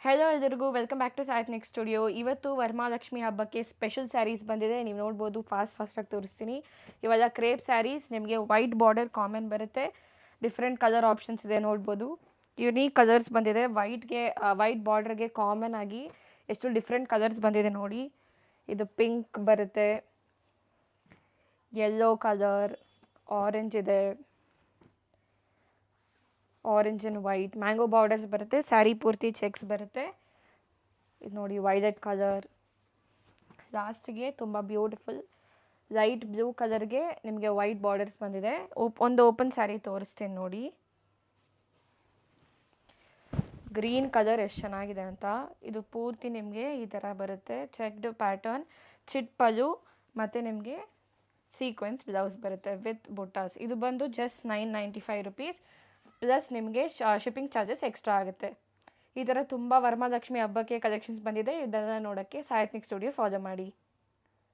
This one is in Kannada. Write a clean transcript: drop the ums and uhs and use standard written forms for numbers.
ಹೆಲೋ ಎಲ್ಲರಿಗೂ ವೆಲ್ಕಮ್ ಬ್ಯಾಕ್ ಟು ಸಾಯತ್ನಿಕ್ ಸ್ಟುಡಿಯೋ. ಇವತ್ತು ವರಮಹಾಲಕ್ಷ್ಮಿ ಹಬ್ಬಕ್ಕೆ ಸ್ಪೆಷಲ್ ಸ್ಯಾರೀಸ್ ಬಂದಿದೆ. ನೀವು ನೋಡ್ಬೋದು, ಫಾಸ್ಟಾಗಿ ತೋರಿಸ್ತೀನಿ. ಇವೆಲ್ಲ ಕ್ರೇಪ್ ಸ್ಯಾರೀಸ್. ನಿಮಗೆ ವೈಟ್ ಬಾರ್ಡರ್ ಕಾಮನ್ ಬರುತ್ತೆ. ಡಿಫ್ರೆಂಟ್ ಕಲರ್ ಆಪ್ಷನ್ಸ್ ಇದೆ, ನೋಡ್ಬೋದು. ಯುನೀಕ್ ಕಲರ್ಸ್ ಬಂದಿದೆ. ವೈಟ್ ಬಾರ್ಡರ್ಗೆ ಕಾಮನ್ ಆಗಿ ಎಷ್ಟು ಡಿಫ್ರೆಂಟ್ ಕಲರ್ಸ್ ಬಂದಿದೆ ನೋಡಿ. ಇದು ಪಿಂಕ್ ಬರುತ್ತೆ, ಯೆಲ್ಲೋ ಕಲರ್, ಆರೆಂಜ್ ಇದೆ, orange and white, mango borders ಬರುತ್ತೆ. ಸ್ಯಾರಿ ಪೂರ್ತಿ ಚೆಕ್ಸ್ ಬರುತ್ತೆ. ಇದು ನೋಡಿ, ವೈಲೆಟ್ ಕಲರ್. ಲಾಸ್ಟಿಗೆ ತುಂಬ ಬ್ಯೂಟಿಫುಲ್ ಲೈಟ್ ಬ್ಲೂ ಕಲರ್ಗೆ ನಿಮಗೆ ವೈಟ್ ಬಾರ್ಡರ್ಸ್ ಬಂದಿದೆ. ಒಂದು ಓಪನ್ ಸ್ಯಾರಿ ತೋರಿಸ್ತೀನಿ ನೋಡಿ. ಗ್ರೀನ್ ಕಲರ್ ಎಷ್ಟು ಚೆನ್ನಾಗಿದೆ ಅಂತ. ಇದು ಪೂರ್ತಿ ನಿಮಗೆ ಈ ಥರ ಬರುತ್ತೆ. ಚೆಕ್ಡ್ ಪ್ಯಾಟರ್ನ್, ಚಿಟ್ ಪಲ್ಲು ಮತ್ತು ನಿಮಗೆ ಸೀಕ್ವೆನ್ಸ್ ಬ್ಲೌಸ್ ಬರುತ್ತೆ ವಿತ್ ಬುಟ್ಟಾಸ್. ಇದು ಬಂದು ಜಸ್ಟ್ 995 ರುಪೀಸ್ ಪ್ಲಸ್ ನಿಮಗೆ ಶಿಪ್ಪಿಂಗ್ ಚಾರ್ಜಸ್ ಎಕ್ಸ್ಟ್ರಾ ಆಗುತ್ತೆ. ಈ ಥರ ತುಂಬ ವರಮಹಾಲಕ್ಷ್ಮಿ ಹಬ್ಬಕ್ಕೆ ಕಲೆಕ್ಷನ್ಸ್ ಬಂದಿದೆ. ಇದನ್ನು ನೋಡೋಕ್ಕೆ ಸಾಯತ್ನಿಕ್ ಸ್ಟುಡಿಯೋ ಫಾಲೋ ಮಾಡಿ.